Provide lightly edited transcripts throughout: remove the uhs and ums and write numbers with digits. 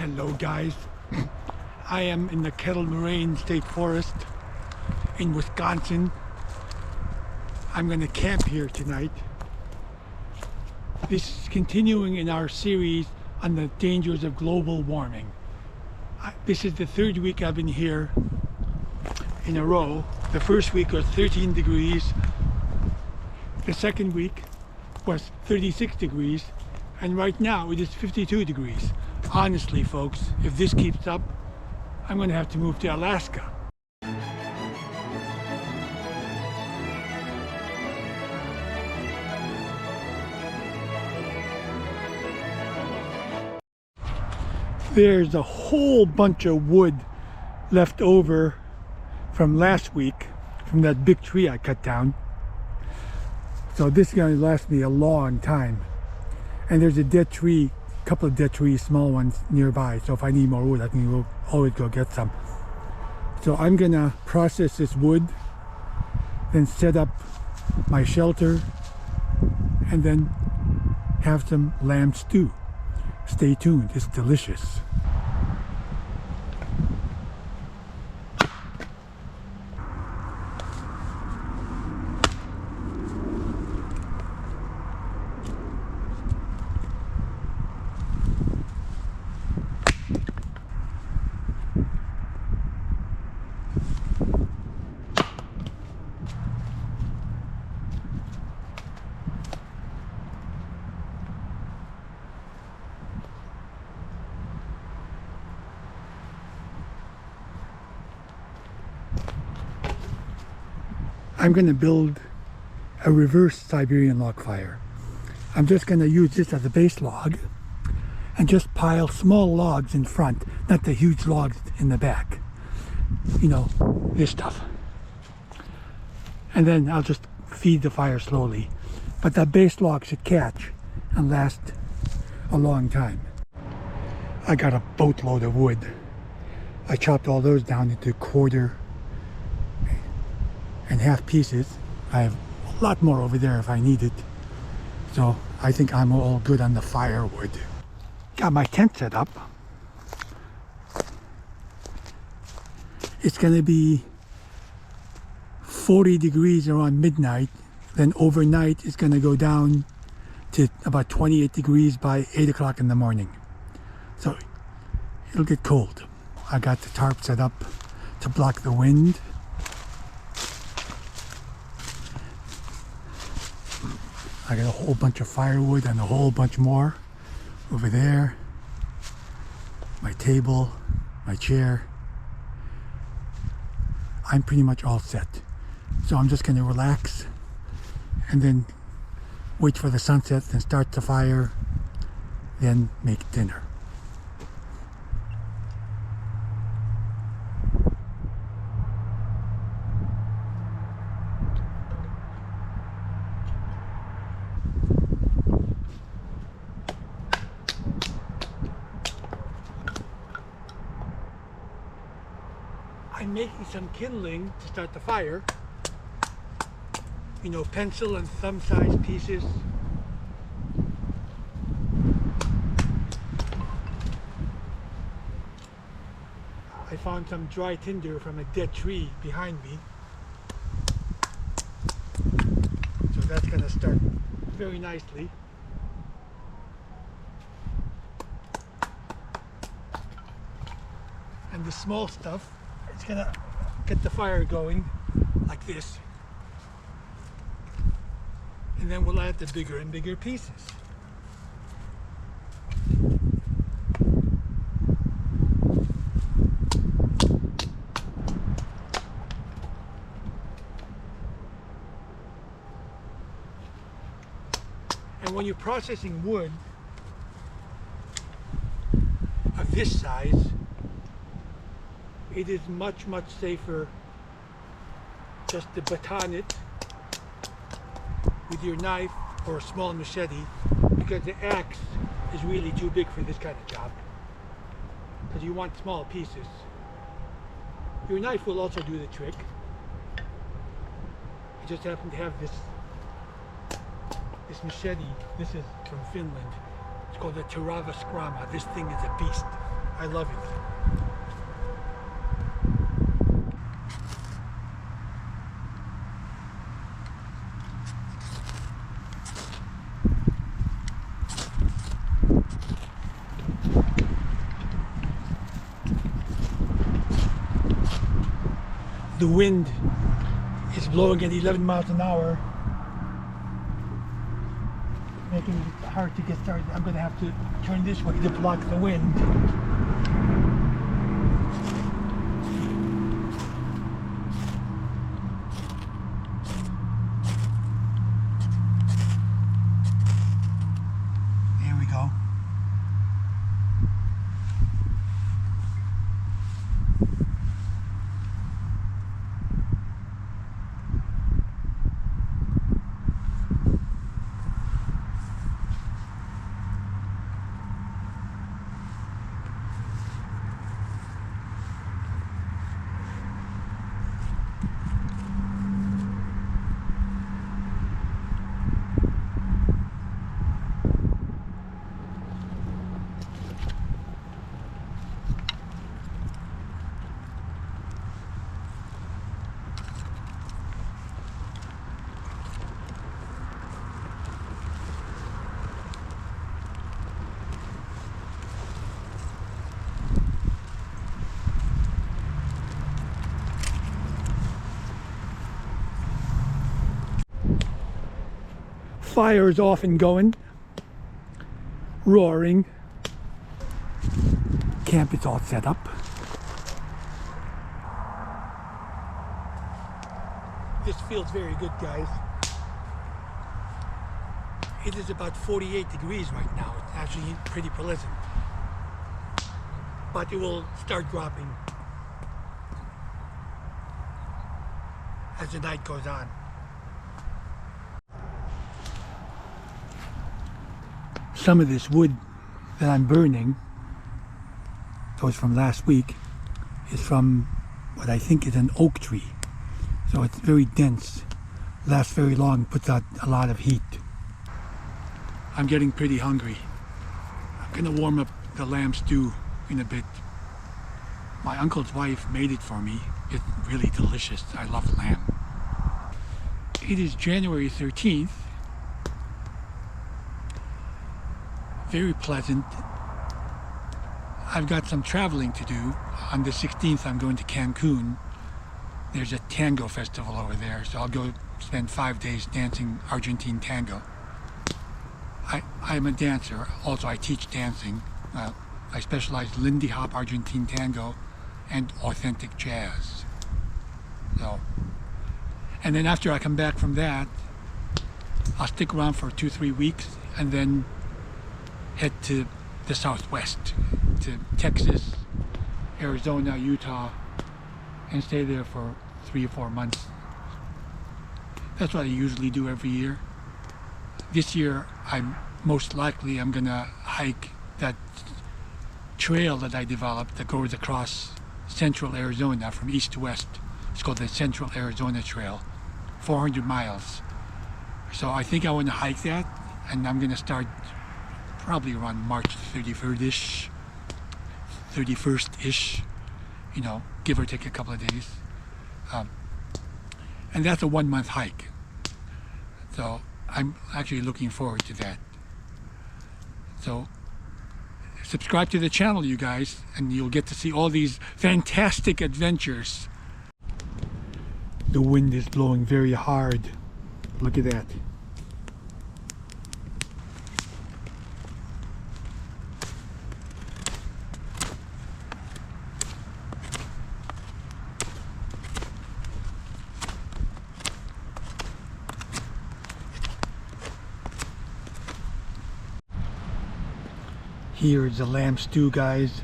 Hello guys, I am in the Kettle Moraine State Forest in Wisconsin. I'm going to camp here tonight. This is continuing in our series on the dangers of global warming. This is the third week I've been here in a row. The first week was 13 degrees. The second week was 36 degrees. And right now it is 52 degrees. Honestly, folks, if this keeps up, I'm going to have to move to Alaska. There's a whole bunch of wood left over from last week, from that big tree I cut down. So this is going to last me a long time. And there's a dead tree, a couple of dead trees, small ones nearby. So if I need more wood, I can always go get some. So I'm going to process this wood, then set up my shelter, and then have some lamb stew. Stay tuned, it's delicious. I'm going to build a reverse Siberian log fire. I'm just going to use this as a base log and just pile small logs in front, not the huge logs in the back. You know, this stuff. And then I'll just feed the fire slowly. But that base log should catch and last a long time. I got a boatload of wood. I chopped all those down into quarter and half pieces. I have a lot more over there if I need it. So I think I'm all good on the firewood. Got my tent set up. It's going to be 40 degrees around midnight. Then overnight it's going to go down to about 28 degrees by 8 o'clock in the morning. So it'll get cold. I got the tarp set up to block the wind. I got a whole bunch of firewood and a whole bunch more over there. My table, my chair. I'm pretty much all set. So I'm just going to relax and then wait for the sunset and start the fire, then make dinner. I'm making some kindling to start the fire. You know, pencil and thumb-sized pieces. I found some dry tinder from a dead tree behind me. So that's going to start very nicely. And the small stuff, it's going to get the fire going like this. And then we'll add the bigger and bigger pieces. And when you're processing wood of this size, it is much, much safer just to baton it with your knife or a small machete, because the axe is really too big for this kind of job. Because you want small pieces. Your knife will also do the trick. I just happen to have this machete. This is from Finland. It's called a Terava Skrama. This thing is a beast. I love it. The wind is blowing at 11 miles an hour, making it hard to get started. I'm going to have to turn this way to block the wind. There we go. Fire is off and going, roaring. Camp is all set up. This feels very good, guys. It is about 48 degrees right now. It's actually pretty pleasant. But it will start dropping as the night goes on. Some of this wood that I'm burning, that was from last week, is from what I think is an oak tree. So it's very dense, lasts very long, puts out a lot of heat. I'm getting pretty hungry. I'm gonna warm up the lamb stew in a bit. My uncle's wife made it for me. It's really delicious. I love lamb. It is January 13th. Very pleasant. I've got some traveling to do. On the 16th, I'm going to Cancun. There's a tango festival over there, so I'll go spend 5 days dancing Argentine tango. I'm a dancer. Also, I teach dancing. I specialize in Lindy Hop Argentine tango and authentic jazz. So, and then after I come back from that, I'll stick around for 2-3 weeks and then head to the Southwest, to Texas, Arizona, Utah, and stay there for 3 or 4 months. That's what I usually do every year. This year, I'm gonna hike that trail that I developed that goes across central Arizona from east to west. It's called the Central Arizona Trail, 400 miles. So I think I want to hike that, and I'm gonna start probably around March 31st-ish, you know, give or take a couple of days. And that's a 1-month hike. So I'm actually looking forward to that. So subscribe to the channel, you guys, and you'll get to see all these fantastic adventures. The wind is blowing very hard. Look at that. Here's the lamb stew, guys.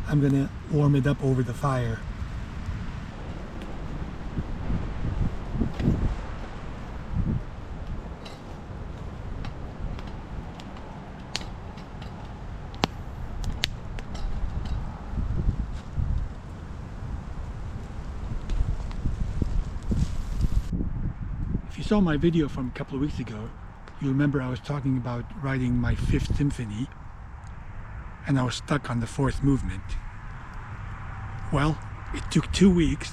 I'm gonna warm it up over the fire. If you saw my video from a couple of weeks ago, you remember I was talking about writing my 5th symphony. and I was stuck on the fourth movement. Well, it took 2 weeks,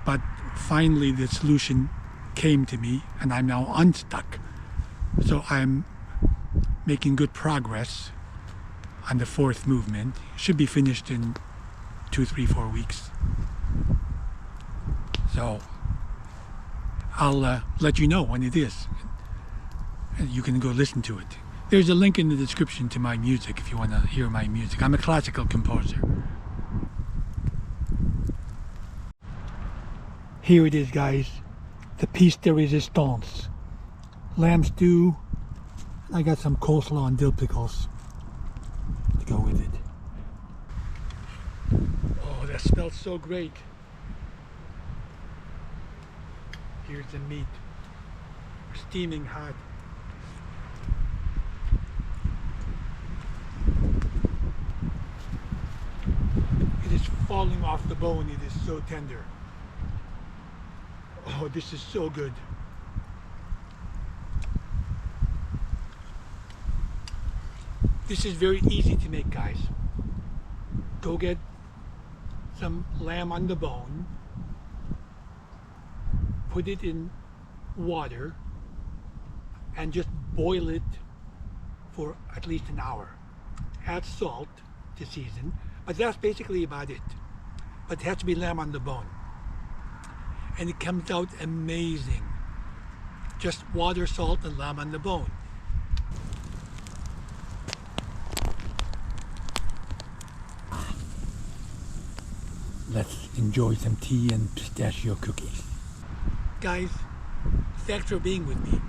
but finally the solution came to me and I'm now unstuck. So I'm making good progress on the fourth movement. Should be finished in 2, 3, 4 weeks. So I'll let you know when it is. And you can go listen to it. There's a link in the description to my music if you want to hear my music. I'm a classical composer. Here it is, guys. The piece de resistance. Lamb stew. I got some coleslaw and dill pickles to go with it. Oh, that smells so great. Here's the meat. Steaming hot. It is falling off the bone. It is so tender. Oh, this is so good. This is very easy to make, guys. Go get some lamb on the bone, put it in water, and just boil it for at least an hour. Add salt to season, but that's basically about it. But it has to be lamb on the bone. And it comes out amazing. Just water, salt, and lamb on the bone. Let's enjoy some tea and pistachio cookies. Guys, thanks for being with me.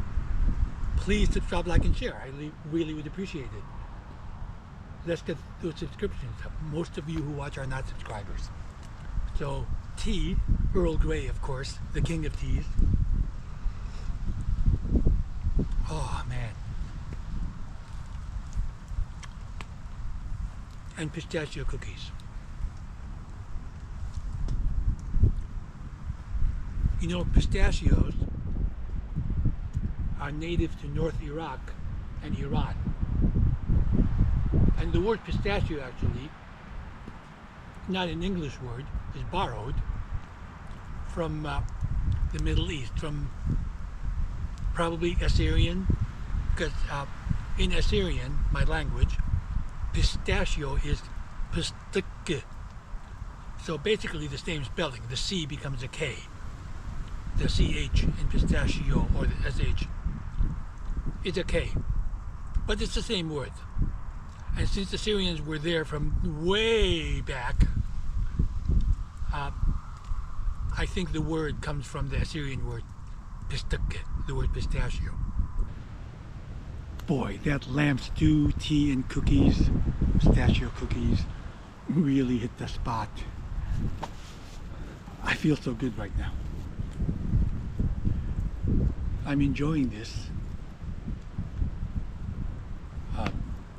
Please subscribe, like, and share. I really would appreciate it. Let's get those subscriptions up. Most of you who watch are not subscribers. So, tea, Earl Grey, of course, the king of teas. Oh, man. And pistachio cookies. You know, pistachios are native to North Iraq and Iran. And the word pistachio actually, not an English word, is borrowed from the Middle East, from probably Assyrian, because in Assyrian, my language, pistachio is pistaccio. So basically the same spelling. The C becomes a K. The CH in pistachio, or the SH, is a K. But it's the same word. And since the Syrians were there from way back, I think the word comes from the Assyrian word pistaccio, the word pistachio. Boy, that lamb stew, tea, and cookies, pistachio cookies, really hit the spot. I feel so good right now. I'm enjoying this.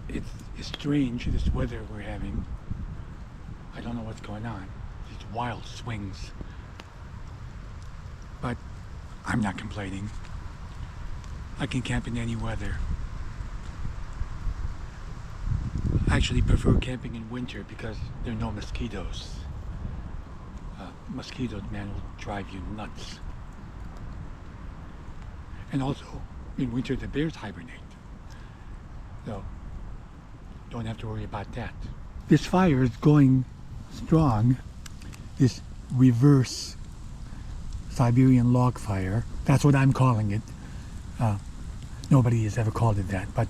It's strange, this weather we're having. I don't know what's going on. These wild swings. But I'm not complaining. I can camp in any weather. I actually prefer camping in winter because there are no mosquitoes. Mosquitoes, man, will drive you nuts. And also, in winter, the bears hibernate. So, don't have to worry about that. This fire is going strong. This reverse Siberian log fire. That's what I'm calling it. Nobody has ever called it that. But,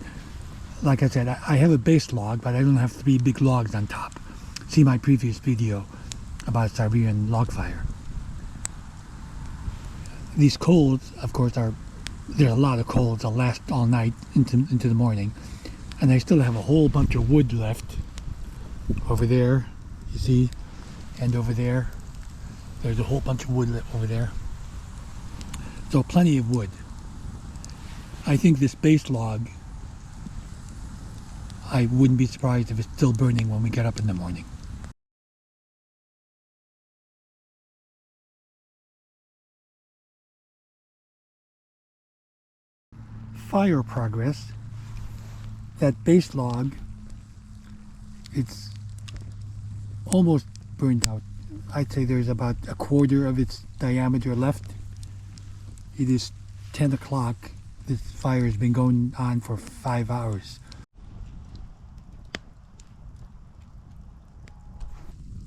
like I said, I have a base log, but I don't have 3 big logs on top. See my previous video about Siberian log fire. These coals, of course, there are a lot of coals that last all night into the morning, and I still have a whole bunch of wood left over there, you see, and over there. There's a whole bunch of wood left over there. So plenty of wood. I think this base log, I wouldn't be surprised if it's still burning when we get up in the morning. Fire progress. That base log It's almost burned out. I'd say there's about a quarter of its diameter left. It is 10 o'clock. This fire has been going on for 5 hours.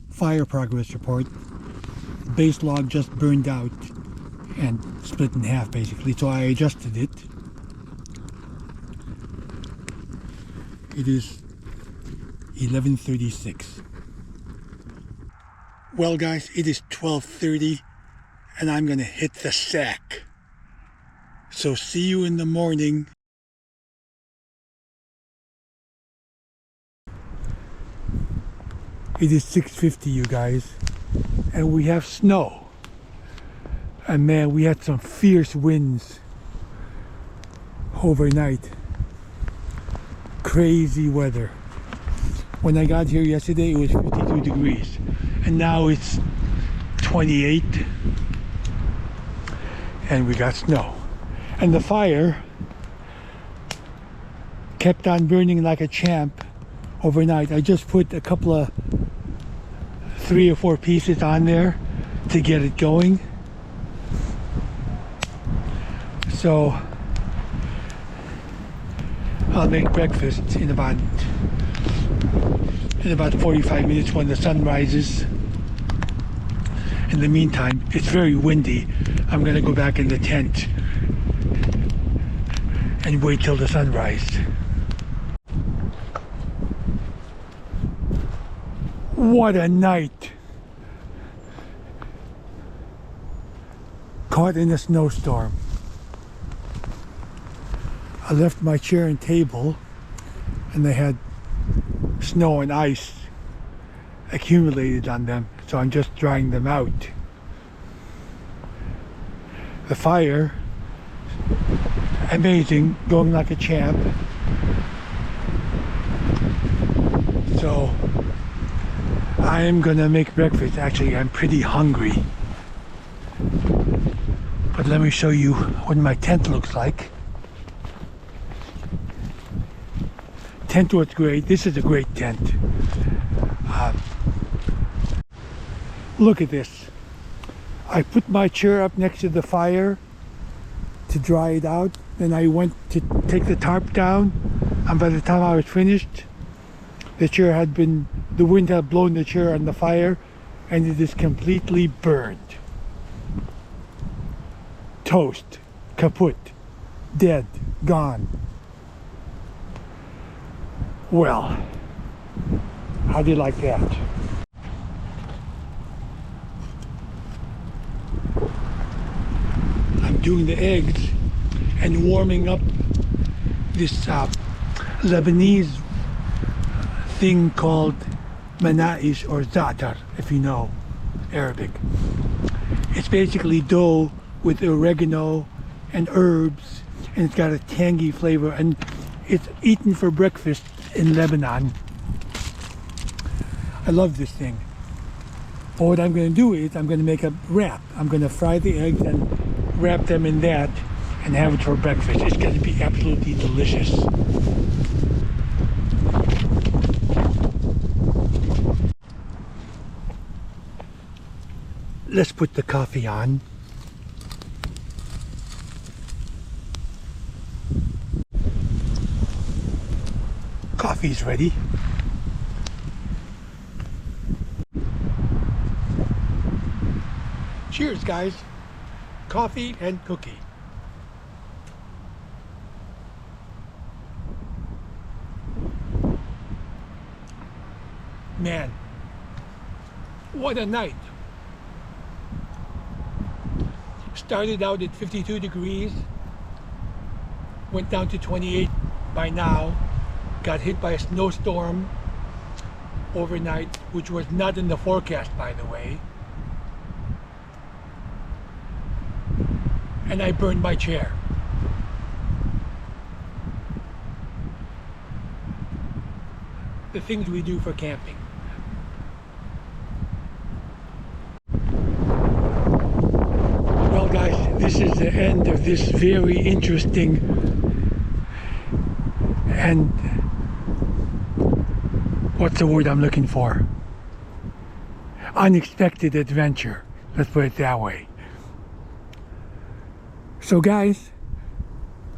Fire progress report. Base log just burned out and split in half basically, so I adjusted it. It is 11:36. Well guys, it is 12:30 and I'm gonna hit the sack. So see you in the morning. It is 6:50, you guys, and we have snow. And man, we had some fierce winds overnight. Crazy weather. When I got here yesterday, it was 52 degrees, and now it's 28, and we got snow. And the fire kept on burning like a champ overnight. I just put a couple of 3 or 4 pieces on there to get it going. So I'll make breakfast in about 45 minutes when the sun rises. In the meantime, it's very windy. I'm gonna go back in the tent and wait till the sunrise. What a night! Caught in a snowstorm. I left my chair and table and they had snow and ice accumulated on them, so I'm just drying them out. The fire, amazing, going like a champ. So I am gonna make breakfast. Actually, I'm pretty hungry, but let me show you what my tent looks like. Tent was great. This is a great tent. Look at this. I put my chair up next to the fire to dry it out. Then I went to take the tarp down, and by the time I was finished, the wind had blown the chair on the fire, and it is completely burned. Toast, kaput, dead, gone. Well, how do you like that? I'm doing the eggs and warming up this Lebanese thing called manaish or za'atar, if you know Arabic. It's basically dough with oregano and herbs, and it's got a tangy flavor, and it's eaten for breakfast in Lebanon. I love this thing. But what I'm going to do is I'm going to make a wrap. I'm going to fry the eggs and wrap them in that and have it for breakfast. It's going to be absolutely delicious. Let's put the coffee on. Coffee's ready. Cheers, guys. Coffee and cookie. Man, what a night. Started out at 52 degrees, went down to 28 by now, got hit by a snowstorm overnight, which was not in the forecast, by the way. And I burned my chair. The things we do for camping. Well guys, this is the end of this very interesting and what's the word I'm looking for? Unexpected adventure. Let's put it that way. So guys,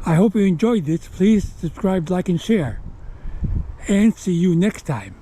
I hope you enjoyed this. Please subscribe, like, and share. And see you next time.